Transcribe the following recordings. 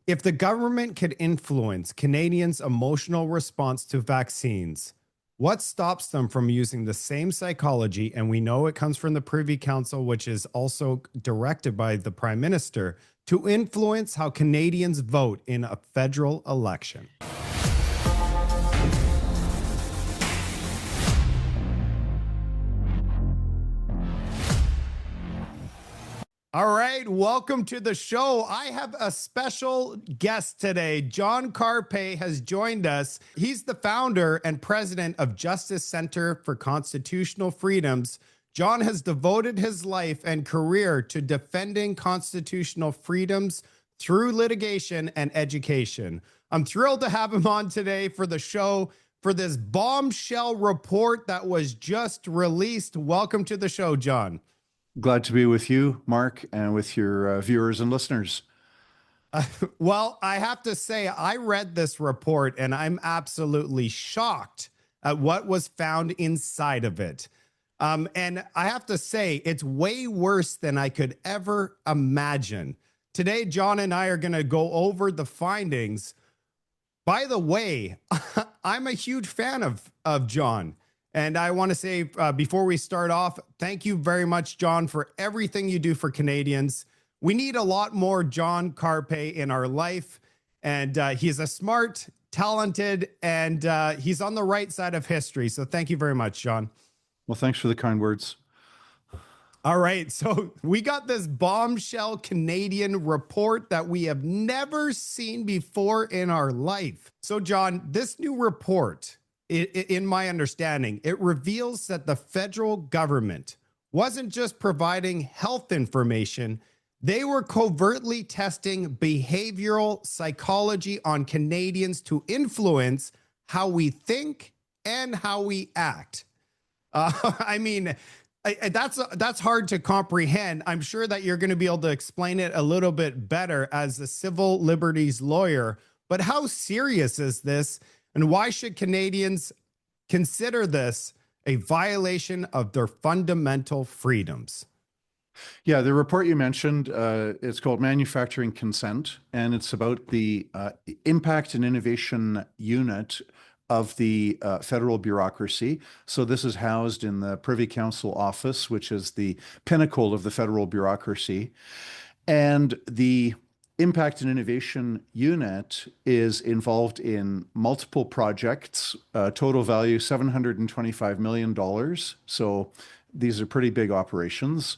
If the government could influence Canadians' emotional response to vaccines, what stops them from using the same psychology? And we know it comes from the Privy Council, which is also directed by the Prime Minister, to influence how Canadians vote in a federal election. All right, welcome to the show. I have a special guest today. John Carpe has joined us. He's the founder and president of Justice Center for Constitutional Freedoms. John has devoted his life and career to defending constitutional freedoms through litigation and education. I'm thrilled to have him on today for the show for this bombshell report that was just released. Welcome to the show, John. Glad to be with you, Mark, and with your viewers and listeners. Well, I have to say, I read this report and I'm absolutely shocked at what was found inside of it. And I have to say, it's way worse than I could ever imagine. Today, John and I are going to go over the findings. By the way, I'm a huge fan of John. And I want to say, before we start off, thank you very much, John, for everything you do for Canadians. We need a lot more John Carpe in our life. And he's a smart, talented, and he's on the right side of history. So thank you very much, John. Well, thanks for the kind words. All right. So we got this bombshell Canadian report that we have never seen before in our life. So, John, this new report, in my understanding, it reveals that the federal government wasn't just providing health information, they were covertly testing behavioral psychology on Canadians to influence how we think and how we act. I mean, that's hard to comprehend. I'm sure that you're going to be able to explain it a little bit better as a civil liberties lawyer, but how serious is this? And why should Canadians consider this a violation of their fundamental freedoms? Yeah, the report you mentioned, it's called Manufacturing Consent, and it's about the Impact and Innovation Unit of the federal bureaucracy. So this is housed in the Privy Council office, which is the pinnacle of the federal bureaucracy. And the Impact and Innovation Unit is involved in multiple projects, total value $725 million. So these are pretty big operations.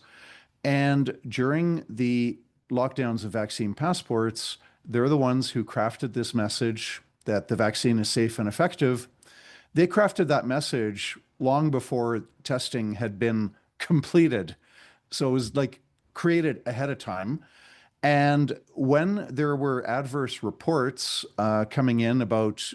And during the lockdowns of vaccine passports, they're the ones who crafted this message that the vaccine is safe and effective. They crafted that message long before testing had been completed. So it was like created ahead of time. And when there were adverse reports coming in about,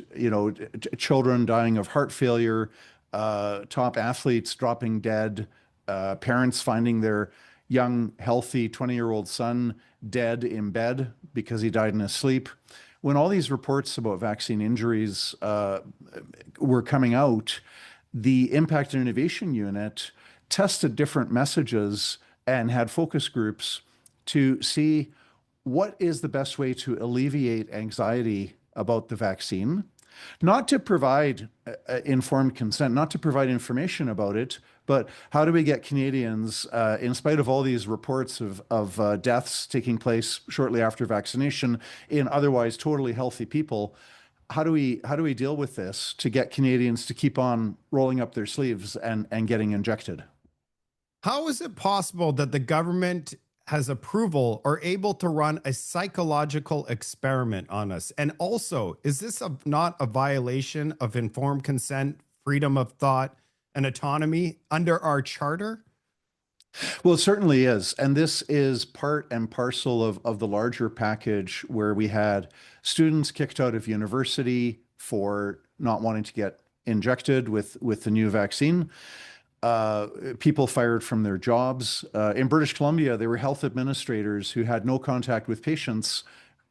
children dying of heart failure, top athletes dropping dead, parents finding their young, healthy 20-year-old son dead in bed because he died in his sleep, when all these reports about vaccine injuries were coming out, the Impact and Innovation Unit tested different messages and had focus groups to see what is the best way to alleviate anxiety about the vaccine, not to provide informed consent, not to provide information about it, but how do we get Canadians, in spite of all these reports of deaths taking place shortly after vaccination in otherwise totally healthy people, how do we deal with this to get Canadians to keep on rolling up their sleeves and getting injected? How is it possible that the government has approval or able to run a psychological experiment on us? And also, is this not a violation of informed consent, freedom of thought, and autonomy under our charter? Well, it certainly is. And this is part and parcel of the larger package where we had students kicked out of university for not wanting to get injected with the new vaccine. People fired from their jobs. In British Columbia, there were health administrators who had no contact with patients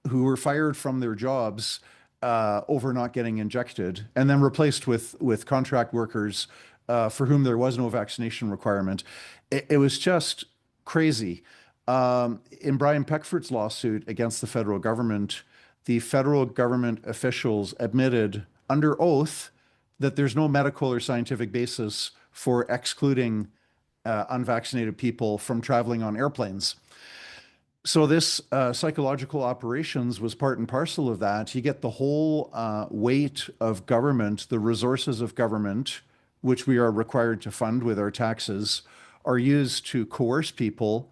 who were fired from their jobs over not getting injected and then replaced with contract workers for whom there was no vaccination requirement. It was just crazy. In Brian Peckford's lawsuit against the federal government, the federal government officials admitted under oath that there's no medical or scientific basis for excluding unvaccinated people from traveling on airplanes. So this psychological operations was part and parcel of that. You get the whole weight of government, the resources of government, which we are required to fund with our taxes, are used to coerce people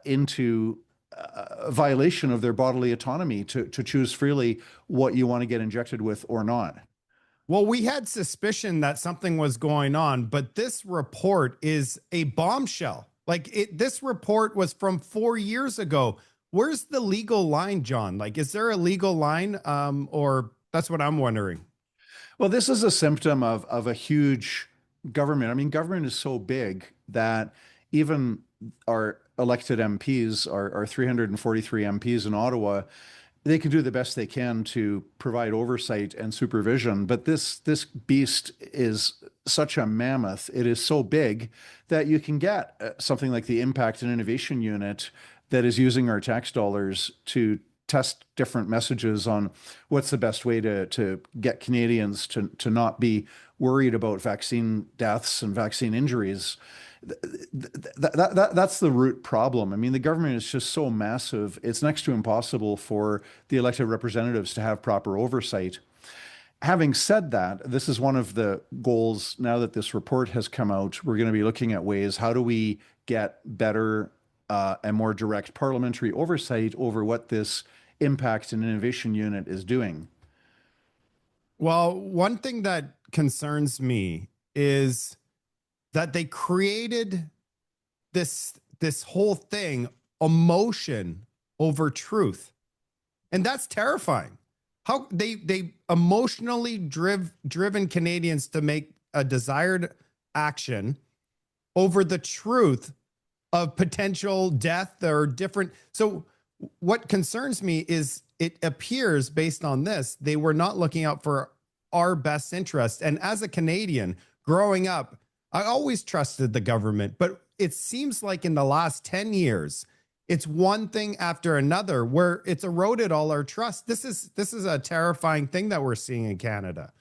into a violation of their bodily autonomy to choose freely what you want to get injected with or not. Well, we had suspicion that something was going on, but this report is a bombshell. This report was from 4 years ago. Where's the legal line, John? Like, is there a legal line? Or that's what I'm wondering. Well, this is a symptom of a huge government. I mean, government is so big that even our elected MPs, our 343 MPs in Ottawa, they can do the best they can to provide oversight and supervision. But this beast is such a mammoth. It is so big that you can get something like the Impact and Innovation Unit that is using our tax dollars to test different messages on what's the best way to get Canadians to not be worried about vaccine deaths and vaccine injuries. That's the root problem. I mean, the government is just so massive, it's next to impossible for the elected representatives to have proper oversight. Having said that, this is one of the goals now that this report has come out. We're going to be looking at ways, how do we get better and more direct parliamentary oversight over what this Impact and Innovation Unit is doing? Well, one thing that concerns me is that they created this whole thing, emotion over truth. And that's terrifying. How they emotionally driven Canadians to make a desired action over the truth of potential death or different. So what concerns me is it appears based on this, they were not looking out for our best interest. And as a Canadian growing up, I always trusted the government, but it seems like in the last 10 years, it's one thing after another where it's eroded all our trust. This is a terrifying thing that we're seeing in Canada.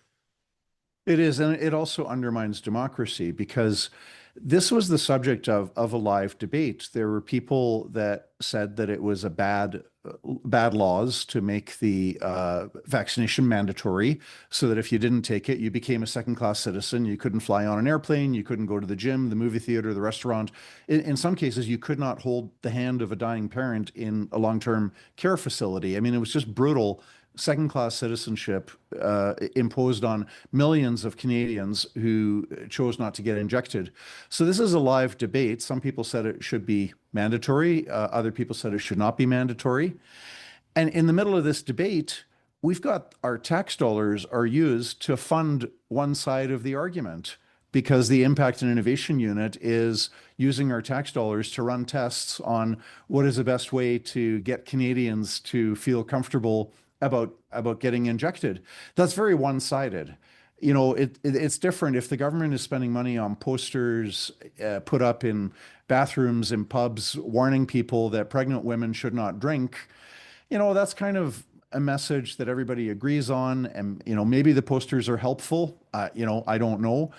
It is, and it also undermines democracy because this was the subject of a live debate. There were people that said that it was a bad laws to make the vaccination mandatory, so that if you didn't take it, you became a second-class citizen. You couldn't fly on an airplane, you couldn't go to the gym, the movie theater, the restaurant. In some cases, you could not hold the hand of a dying parent in a long-term care facility. I mean, it was just brutal. Second-class citizenship imposed on millions of Canadians who chose not to get injected. So this is a live debate. Some people said it should be mandatory. Other people said it should not be mandatory. And in the middle of this debate, we've got our tax dollars are used to fund one side of the argument, because the Impact and Innovation Unit is using our tax dollars to run tests on what is the best way to get Canadians to feel comfortable about getting injected. That's very one-sided. You know, it's different if the government is spending money on posters put up in bathrooms in pubs warning people that pregnant women should not drink. You know, that's kind of a message that everybody agrees on, and you know, maybe the posters are helpful. You know, I don't know.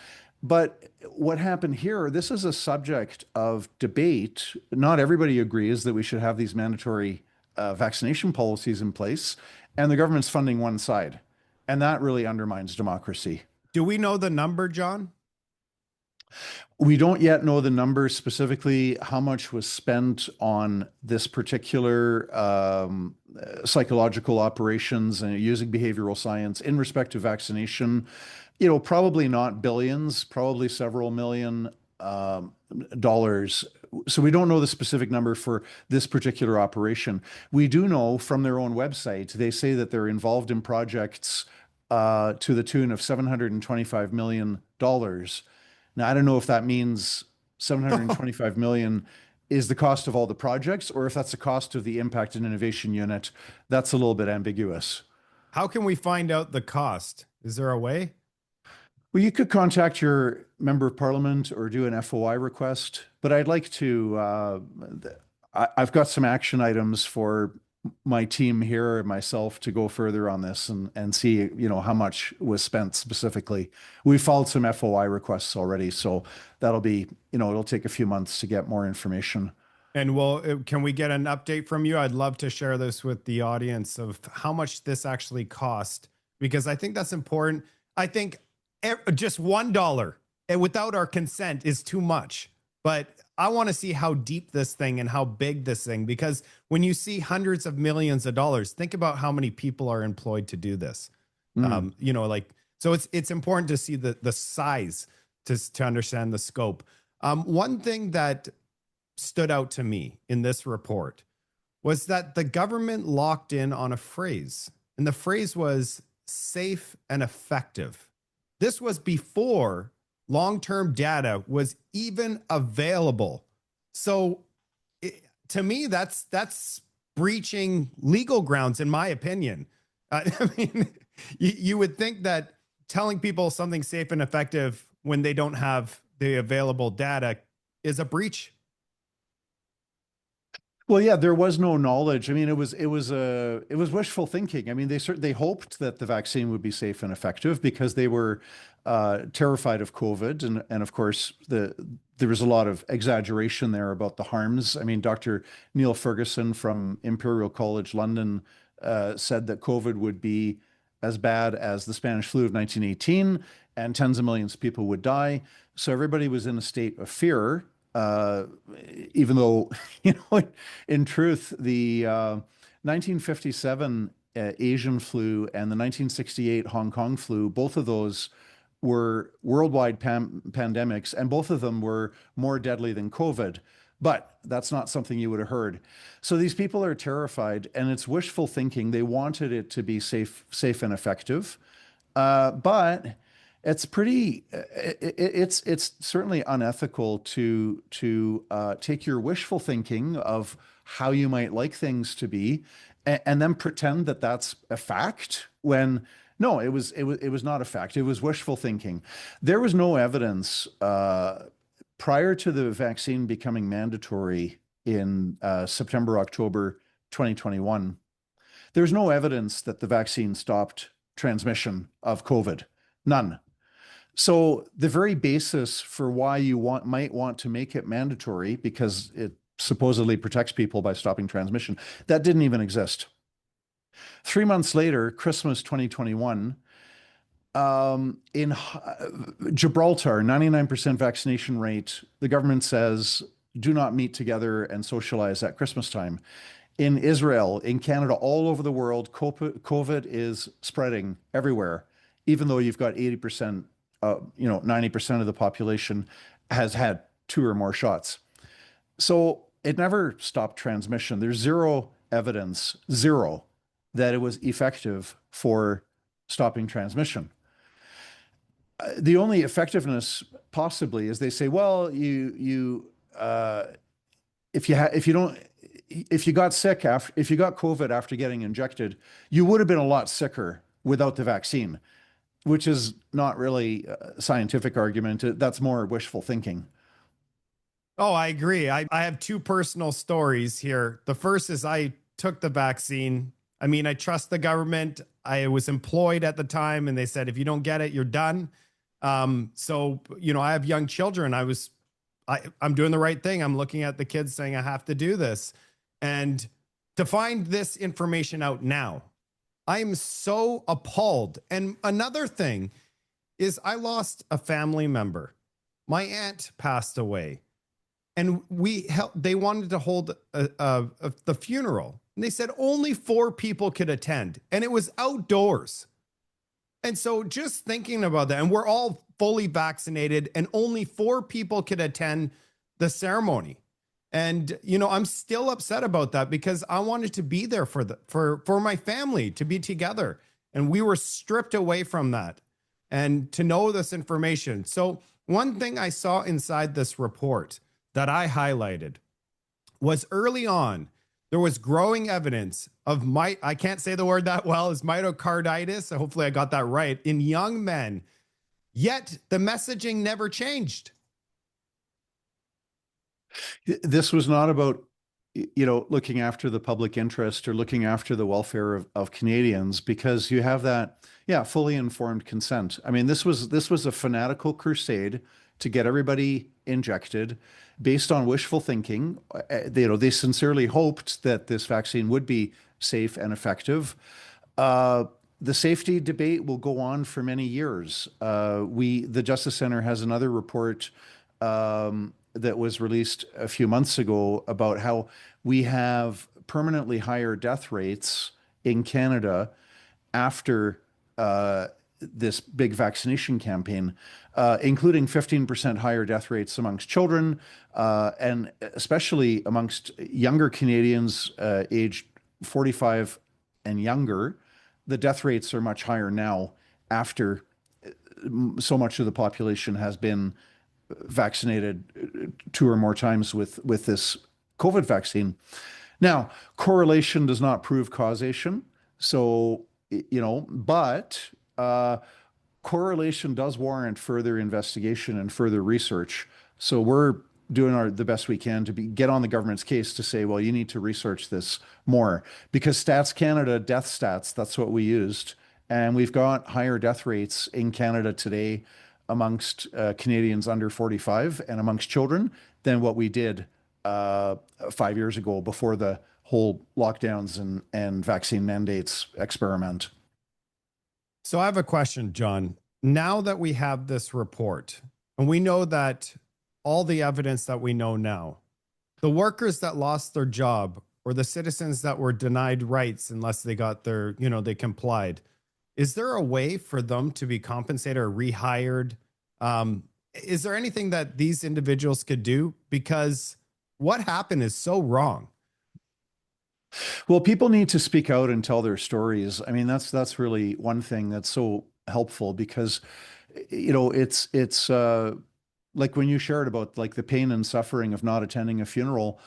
But what happened here, this is a subject of debate. Not everybody agrees that we should have these mandatory vaccination policies in place, and the government's funding one side. And that really undermines democracy. Do we know the number, John? We don't yet know the number specifically, how much was spent on this particular psychological operations and using behavioral science in respect to vaccination. You know, probably not billions, probably several million dollars. So we don't know the specific number for this particular operation. We do know from their own website, they say that they're involved in projects to the tune of $725 million. Now, I don't know if that means 725 million is the cost of all the projects, or if that's the cost of the Impact and Innovation Unit. That's a little bit ambiguous. How can we find out the cost? Is there a way? Well, you could contact your member of parliament or do an FOI request, but I'd like to, I've got some action items for my team here and myself to go further on this and see, how much was spent specifically. We filed some FOI requests already, so that'll be, it'll take a few months to get more information. And can we get an update from you? I'd love to share this with the audience of how much this actually cost, because I think that's important. I think just $1 without our consent is too much, but I want to see how deep this thing and how big this thing, because when you see hundreds of millions of dollars, think about how many people are employed to do this. So it's important to see the size to understand the scope. One thing that stood out to me in this report was that the government locked in on a phrase, and the phrase was safe and effective. This was before long-term data was even available. So to me, that's breaching legal grounds, in my opinion. I mean, you would think that telling people something safe and effective when they don't have the available data is a breach. Well, yeah, there was no knowledge. I mean, it was wishful thinking. I mean, they hoped that the vaccine would be safe and effective because they were terrified of COVID, and of course there was a lot of exaggeration there about the harms. I mean, Dr. Neil Ferguson from Imperial College London said that COVID would be as bad as the Spanish flu of 1918, and tens of millions of people would die. So everybody was in a state of fear. Even though, in truth, the 1957 Asian flu and the 1968 Hong Kong flu, both of those were worldwide pandemics, and both of them were more deadly than COVID. But that's not something you would have heard. So these people are terrified, and it's wishful thinking. They wanted it to be safe and effective, but it's certainly unethical to take your wishful thinking of how you might like things to be and then pretend that that's a fact when no, it was not a fact. It was wishful thinking. There was no evidence prior to the vaccine becoming mandatory in September, October 2021. There's no evidence that the vaccine stopped transmission of COVID. None. So the very basis for why you might want to make it mandatory, because it supposedly protects people by stopping transmission, that didn't even exist. 3 months later, Christmas 2021, in Gibraltar, 99% vaccination rate, the government says, do not meet together and socialize at Christmas time. In Israel, in Canada, all over the world, COVID is spreading everywhere, even though you've got 80%, 90% of the population has had 2 or more shots. So it never stopped transmission. There's zero evidence, that it was effective for stopping transmission. The only effectiveness possibly is they say, well, if you got COVID after getting injected, you would have been a lot sicker without the vaccine, which is not really a scientific argument. That's more wishful thinking. Oh, I agree. I have 2 personal stories here. The first is I took the vaccine. I mean, I trust the government. I was employed at the time, and they said, if you don't get it, you're done. So, I have young children. I'm doing the right thing. I'm looking at the kids saying I have to do this. And to find this information out now, I'm so appalled. And another thing is I lost a family member. My aunt passed away, and they wanted to hold the funeral. And they said only 4 people could attend, and it was outdoors. And so just thinking about that, and we're all fully vaccinated, and only 4 people could attend the ceremony. And, I'm still upset about that because I wanted to be there for my family, to be together. And we were stripped away from that and to know this information. So one thing I saw inside this report that I highlighted was early on, there was growing evidence of I can't say the word that well, is myocarditis. So hopefully I got that right, in young men. Yet the messaging never changed. This was not about looking after the public interest or looking after the welfare of Canadians, because you have that, yeah, fully informed consent. I mean, this was a fanatical crusade to get everybody injected based on wishful thinking. They sincerely hoped that this vaccine would be safe and effective. Uh, the safety debate will go on for many years. The Justice Center has another report that was released a few months ago about how we have permanently higher death rates in Canada after this big vaccination campaign, including 15% higher death rates amongst children, and especially amongst younger Canadians aged 45 and younger. The death rates are much higher now after so much of the population has been vaccinated 2 or more times with this COVID vaccine. Now, correlation does not prove causation. So, but correlation does warrant further investigation and further research. So we're doing the best we can to get on the government's case to say, well, you need to research this more, because Stats Canada, death stats, that's what we used. And we've got higher death rates in Canada today amongst Canadians under 45 and amongst children than what we did 5 years ago before the whole lockdowns and vaccine mandates experiment. So I have a question, John. Now that we have this report and we know that all the evidence that we know now, the workers that lost their job or the citizens that were denied rights unless they got their, they complied, is there a way for them to be compensated or rehired? Is there anything that these individuals could do? Because what happened is so wrong. Well, people need to speak out and tell their stories. I mean, that's really one thing that's so helpful, because, it's like when you shared about like the pain and suffering of not attending a funeral,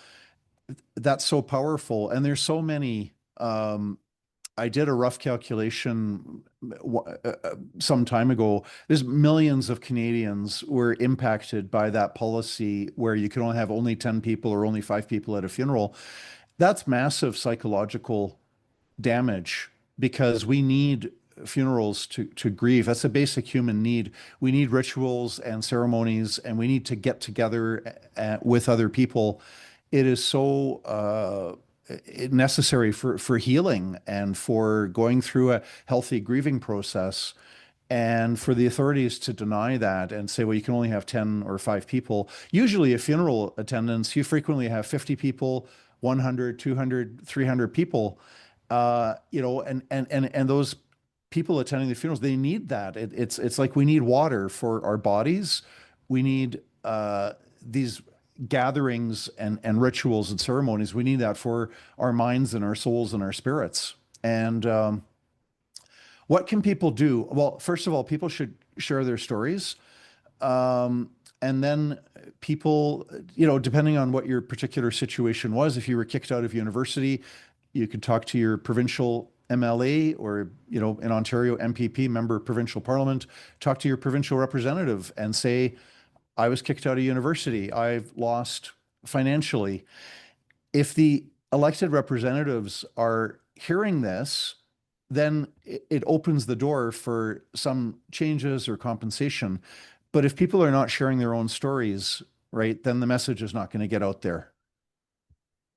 that's so powerful. And there's so many, I did a rough calculation some time ago. There's millions of Canadians were impacted by that policy where you can only have 10 people or only 5 people at a funeral. That's massive psychological damage, because we need funerals to grieve. That's a basic human need. We need rituals and ceremonies, and we need to get together with other people. It is so necessary for healing and for going through a healthy grieving process. And for the authorities to deny that and say, well, you can only have 10 or 5 people. Usually a funeral attendance, you frequently have 50 people, 100, 200, 300 people, and those people attending the funerals, they need that. It's like we need water for our bodies. We need these gatherings and rituals and ceremonies. We need that for our minds and our souls and our spirits. And what can people do? Well, first of all, people should share their stories. And then people, depending on what your particular situation was, if you were kicked out of university, you could talk to your provincial MLA or, in Ontario, MPP, member of provincial parliament, talk to your provincial representative and say, I was kicked out of university. I've lost financially. If the elected representatives are hearing this, then it opens the door for some changes or compensation. But if people are not sharing their own stories, right, then the message is not going to get out there.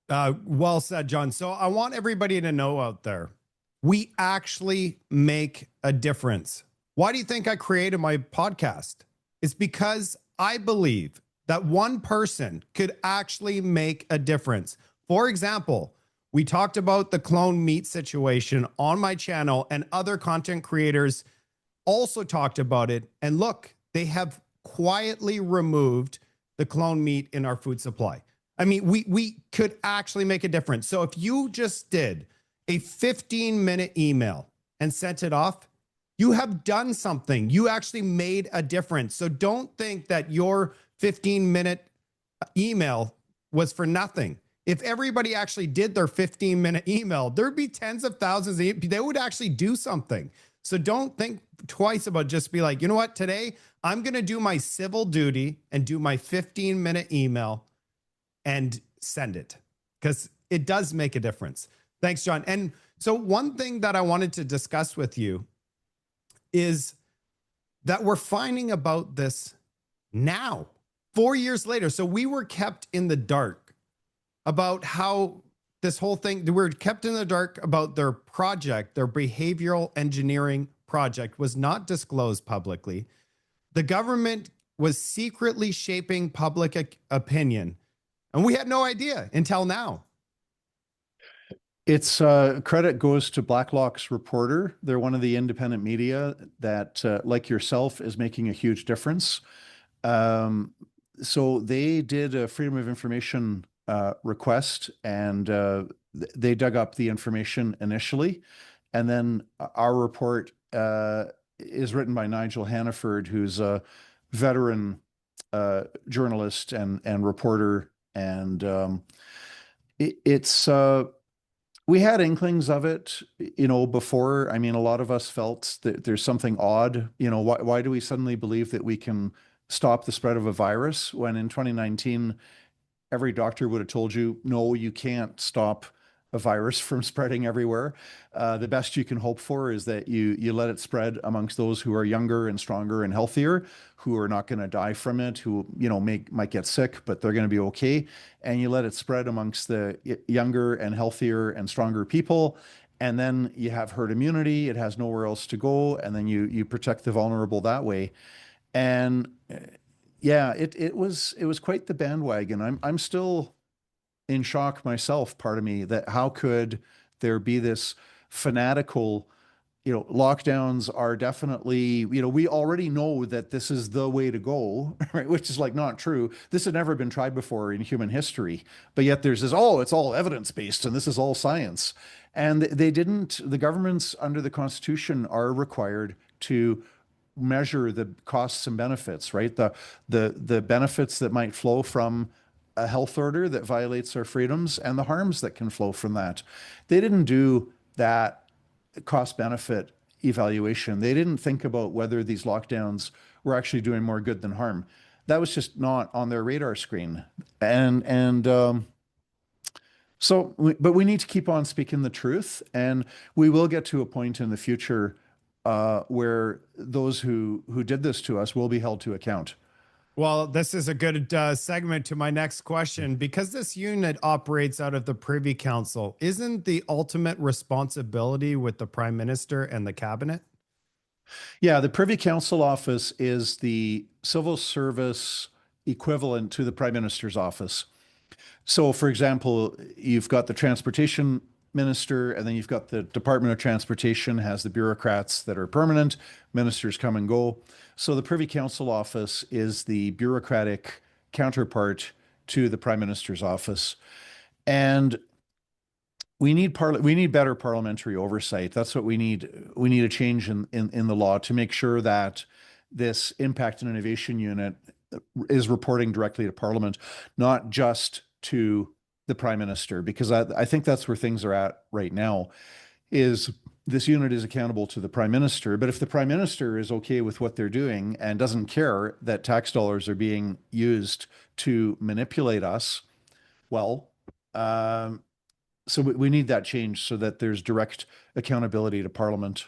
Well said, John. So I want everybody to know out there, we actually make a difference. Why do you think I created my podcast? It's because I believe that one person could actually make a difference. For example, we talked about the clone meat situation on my channel, and other content creators also talked about it. And look, they have quietly removed the clone meat in our food supply. I mean, we could actually make a difference. So if you just did a 15-minute email and sent it off, you have done something. You actually made a difference. So don't think that your 15-minute email was for nothing. If everybody actually did their 15-minute email, there'd be tens of thousands. They would actually do something. So don't think twice about just be like, you know what, today I'm going to do my civil duty and do my 15-minute email and send it. because it does make a difference. Thanks, John. And so one thing that I wanted to discuss with you is that we're finding about this now, 4 years later. So we were kept in the dark about how this whole thing, we were kept in the dark about their project, their behavioral engineering project was not disclosed publicly. The government was secretly shaping public opinion, and we had no idea until now. It's credit goes to Blacklock's reporter. They're one of the independent media that, like yourself, is making a huge difference. So they did a Freedom of Information request, and they dug up the information initially. And then our report is written by Nigel Hannaford, who's a veteran journalist and reporter. And it's we had inklings of it, before. I mean, a lot of us felt that there's something odd. Why do we suddenly believe that we can stop the spread of a virus when in 2019, every doctor would have told you, no, you can't stop a virus from spreading everywhere. The best you can hope for is that you let it spread amongst those who are younger and stronger and healthier, who are not going to die from it, who might get sick, but they're going to be okay. And you let it spread amongst the younger and healthier and stronger people. And then you have herd immunity. It has nowhere else to go. And then you protect the vulnerable that way. And yeah, it was quite the bandwagon. I'm still in shock myself, part of me, that how could there be this fanatical, lockdowns are definitely, we already know that this is the way to go, right? Which is like not true. This had never been tried before in human history, but yet there's this, oh, it's all evidence-based and this is all science. And the governments under the Constitution are required to measure the costs and benefits, right? The benefits that might flow from a health order that violates our freedoms and the harms that can flow from that. They didn't do that cost benefit evaluation. They didn't think about whether these lockdowns were actually doing more good than harm. That was just not on their radar screen. But we need to keep on speaking the truth, and we will get to a point in the future where those who did this to us will be held to account. Well, this is a good segment to my next question. Because this unit operates out of the Privy Council, isn't the ultimate responsibility with the Prime Minister and the Cabinet? Yeah, the Privy Council office is the civil service equivalent to the Prime Minister's office. So, for example, you've got the Transportation Minister, and then you've got the Department of Transportation has the bureaucrats that are permanent. Ministers come and go. So the Privy Council office is the bureaucratic counterpart to the Prime Minister's office. And we need better parliamentary oversight. That's what we need. We need a change in the law to make sure that this Impact and Innovation Unit is reporting directly to Parliament, not just to the Prime Minister, because I think that's where things are at right now, is this unit is accountable to the Prime Minister. But if the Prime Minister is okay with what they're doing and doesn't care that tax dollars are being used to manipulate us, well, so we need that change so that there's direct accountability to Parliament.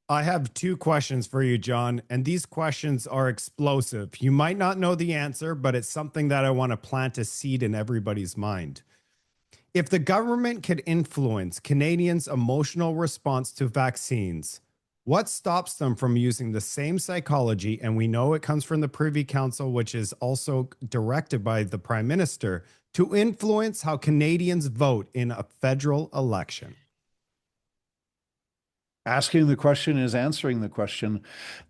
I have two questions for you, John, and these questions are explosive. You might not know the answer, but it's something that I want to plant a seed in everybody's mind. If the government could influence Canadians' emotional response to vaccines, what stops them from using the same psychology? And we know it comes from the Privy Council, which is also directed by the Prime Minister, to influence how Canadians vote in a federal election. Asking the question is answering the question.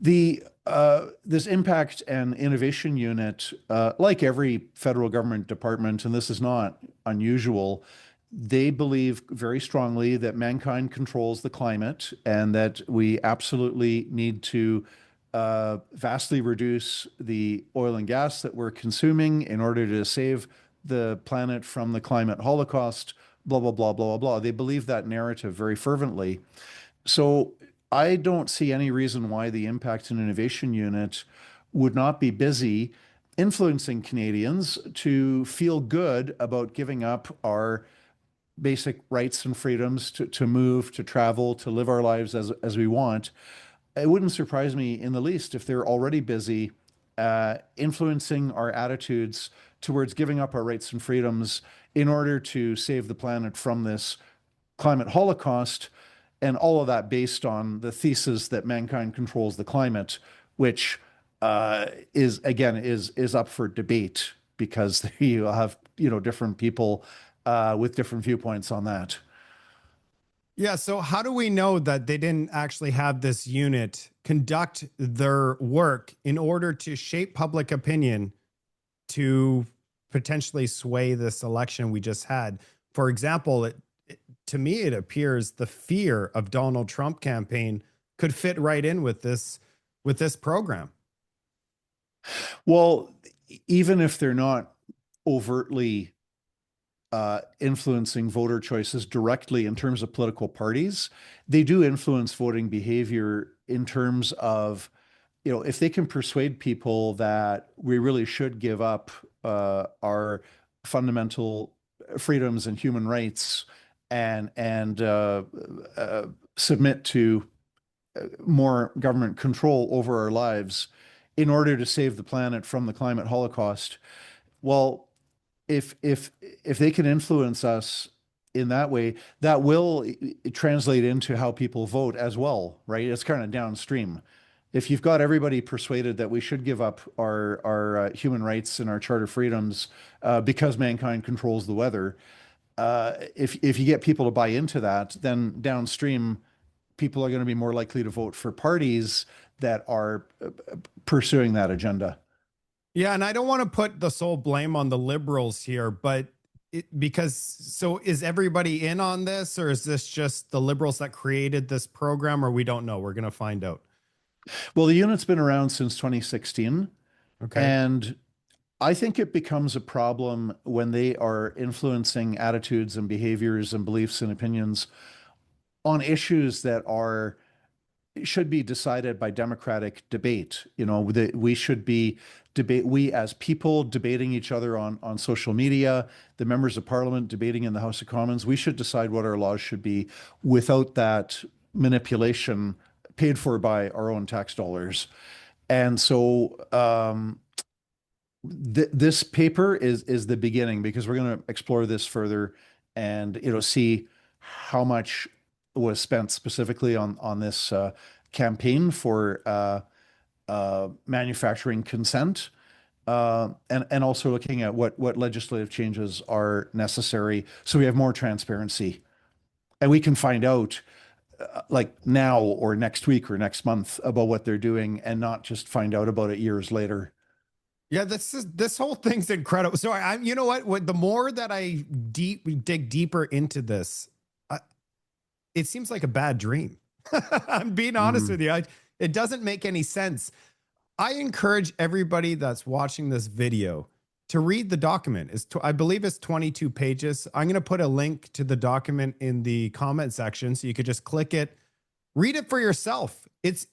This Impact and Innovation Unit, like every federal government department, and this is not unusual, they believe very strongly that mankind controls the climate and that we absolutely need to vastly reduce the oil and gas that we're consuming in order to save the planet from the climate holocaust, blah, blah, blah, blah, blah, blah. They believe that narrative very fervently. So I don't see any reason why the Impact and Innovation Unit would not be busy influencing Canadians to feel good about giving up our basic rights and freedoms to move, to travel, to live our lives as we want. It wouldn't surprise me in the least if they're already busy influencing our attitudes towards giving up our rights and freedoms in order to save the planet from this climate holocaust, and all of that based on the thesis that mankind controls the climate, which is again is up for debate because you have different people with different viewpoints on that. Yeah. So how do we know that they didn't actually have this unit conduct their work in order to shape public opinion to potentially sway this election we just had? For example, to me, it appears the fear of Donald Trump campaign could fit right in with this program. Well, even if they're not overtly influencing voter choices directly in terms of political parties, they do influence voting behavior in terms of, if they can persuade people that we really should give up our fundamental freedoms and human rights and submit to more government control over our lives in order to save the planet from the climate holocaust. Well, if they can influence us in that way, that will translate into how people vote as well, right? It's kind of downstream. If you've got everybody persuaded that we should give up our human rights and our charter freedoms because mankind controls the weather, if you get people to buy into that, then downstream people are going to be more likely to vote for parties that are pursuing that agenda. Yeah, and I don't want to put the sole blame on the liberals here, but so is everybody in on this, or is this just the liberals that created this program, or we don't know? We're going to find out. Well, the unit's been around since 2016, Okay. and I think it becomes a problem when they are influencing attitudes and behaviors and beliefs and opinions on issues that should be decided by democratic debate. That we should be we as people debating each other on social media, the members of parliament debating in the House of Commons. We should decide what our laws should be without that manipulation paid for by our own tax dollars. And so this paper is the beginning, because we're going to explore this further and see how much was spent specifically on this campaign for manufacturing consent, and also looking at what legislative changes are necessary so we have more transparency and we can find out like now or next week or next month about what they're doing, and not just find out about it years later. Yeah, this whole thing's incredible. So you know what? The more that I dig deeper into this, it seems like a bad dream. I'm being honest with you. It doesn't make any sense. I encourage everybody that's watching this video to read the document. I believe it's 22 pages. I'm going to put a link to the document in the comment section so you could just click it, read it for yourself. It's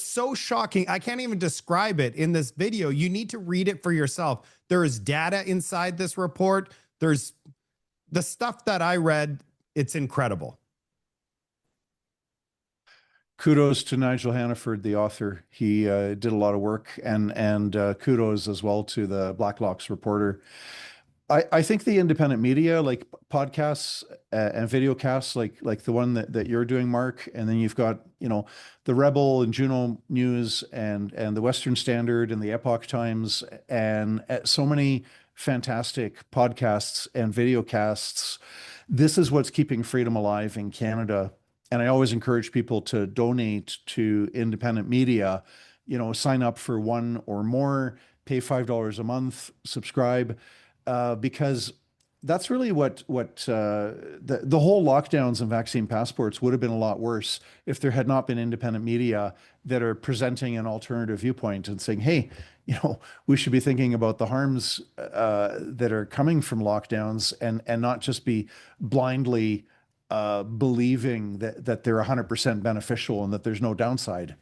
so shocking. I can't even describe it in this video. You need to read it for yourself. There is data inside this report. There's the stuff that I read. It's incredible. Kudos to Nigel Hannaford, the author. He did a lot of work, and kudos as well to the Blacklock's reporter. I think the independent media, like podcasts and video casts, like the one that you're doing, Marc, and then you've got the Rebel and Juno News and the Western Standard and the Epoch Times, and so many fantastic podcasts and video casts. This is what's keeping freedom alive in Canada. And I always encourage people to donate to independent media, sign up for one or more, pay $5 a month, subscribe, because that's really what the whole lockdowns and vaccine passports would have been a lot worse if there had not been independent media that are presenting an alternative viewpoint and saying, hey, we should be thinking about the harms that are coming from lockdowns, and not just be blindly believing that they're 100% beneficial and that there's no downside.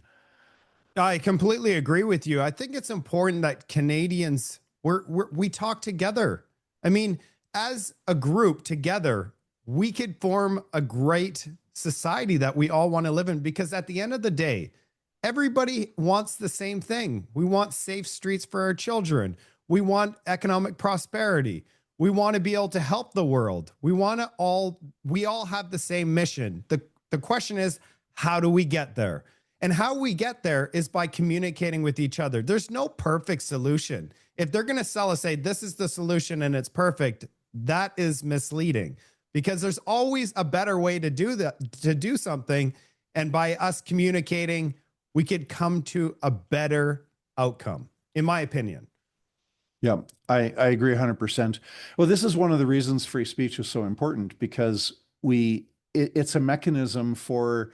I completely agree with you. I think it's important that Canadians we talk together. I mean, as a group together, we could form a great society that we all want to live in, because at the end of the day, everybody wants the same thing. We want safe streets for our children. We want economic prosperity. We want to be able to help the world. We all have the same mission. The question is, how do we get there? And how we get there is by communicating with each other. There's no perfect solution. If they're going to sell us, say, this is the solution and it's perfect, that is misleading, because there's always a better way to do that, to do something. And by us communicating, we could come to a better outcome, in my opinion. Yeah, I agree 100%. Well, this is one of the reasons free speech is so important, because it's a mechanism for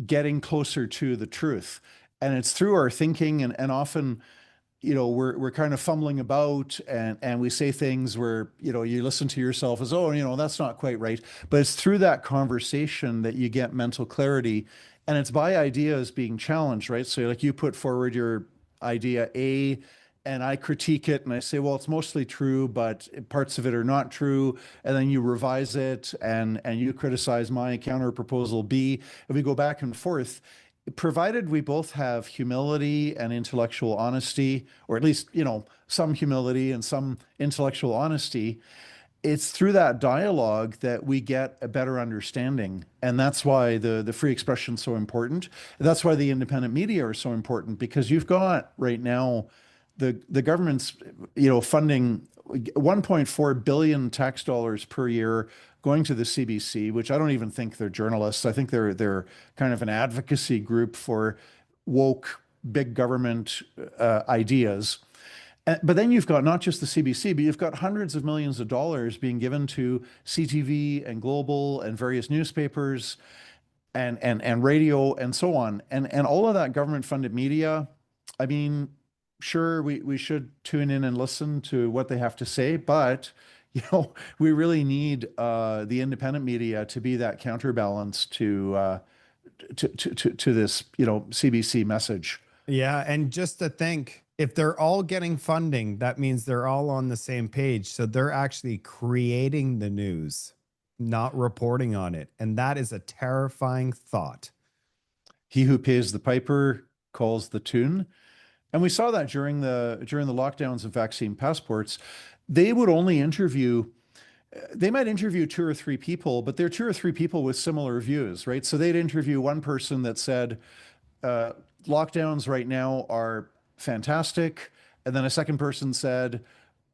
getting closer to the truth. And it's through our thinking, and often, we're kind of fumbling about, and we say things where, you listen to yourself as, oh, that's not quite right. But it's through that conversation that you get mental clarity, and it's by ideas being challenged, right? So like, you put forward your idea A, and I critique it and I say, well, it's mostly true, but parts of it are not true. And then you revise it, and you criticize my counter proposal B, and we go back and forth. Provided we both have humility and intellectual honesty, or at least, some humility and some intellectual honesty, it's through that dialogue that we get a better understanding. And that's why the free expression is so important. That's why the independent media are so important, because you've got right now the government's, funding 1.4 billion tax dollars per year going to the CBC, which I don't even think they're journalists. I think they're kind of an advocacy group for woke big government ideas. But then you've got not just the CBC, but you've got hundreds of millions of dollars being given to CTV and Global and various newspapers and radio and so on. And all of that government funded media, I mean, sure, we should tune in and listen to what they have to say, but we really need the independent media to be that counterbalance to this CBC message. Yeah, and just to think, if they're all getting funding, that means they're all on the same page. So they're actually creating the news, not reporting on it, and that is a terrifying thought. He who pays the piper calls the tune. And we saw that during the lockdowns of vaccine passports. They would only they might interview 2 or 3 people, but they're 2 or 3 people with similar views, right? So they'd interview one person that said, lockdowns right now are fantastic. And then a second person said,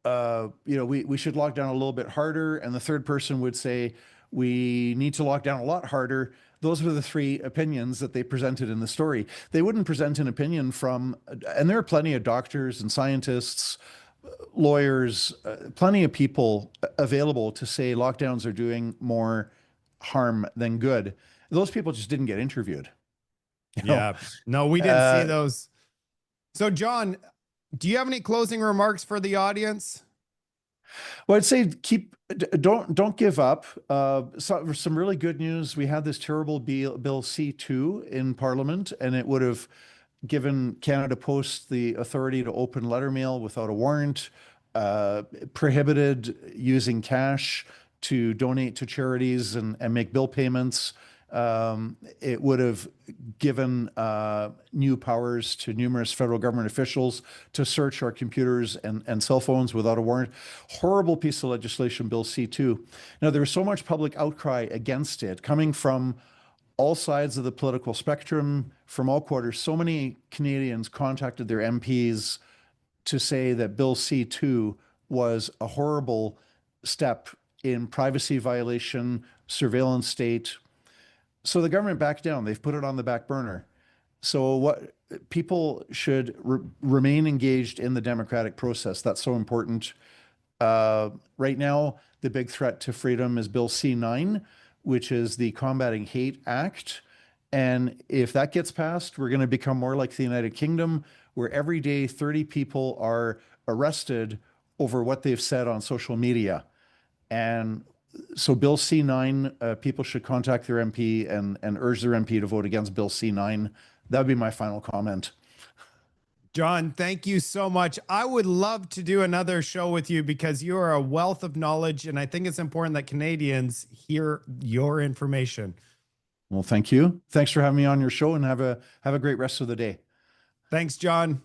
we should lock down a little bit harder. And the third person would say, we need to lock down a lot harder. Those were the 3 opinions that they presented in the story. They wouldn't present an opinion and there are plenty of doctors and scientists, lawyers, plenty of people available to say lockdowns are doing more harm than good. Those people just didn't get interviewed. Yeah, no, we didn't see those. So, John, do you have any closing remarks for the audience? Well, I'd say don't give up. Some really good news. We had this terrible bill C2 in Parliament, and it would have given Canada Post the authority to open letter mail without a warrant, prohibited using cash to donate to charities and make bill payments. It would have given new powers to numerous federal government officials to search our computers and cell phones without a warrant. Horrible piece of legislation, Bill C2. Now, there was so much public outcry against it coming from all sides of the political spectrum, from all quarters. So many Canadians contacted their MPs to say that Bill C2 was a horrible step in privacy violation, surveillance state. So the government backed down. They've put it on the back burner. So what people should remain engaged in the democratic process. That's so important. Right now, the big threat to freedom is Bill C9, which is the Combating Hate Act. And if that gets passed, we're going to become more like the United Kingdom, where every day 30 people are arrested over what they've said on social media. And so Bill C9, people should contact their MP and urge their MP to vote against Bill C9. That would be my final comment. John, thank you so much. I would love to do another show with you because you are a wealth of knowledge, and I think it's important that Canadians hear your information. Well, thank you. Thanks for having me on your show, and have a great rest of the day. Thanks, John.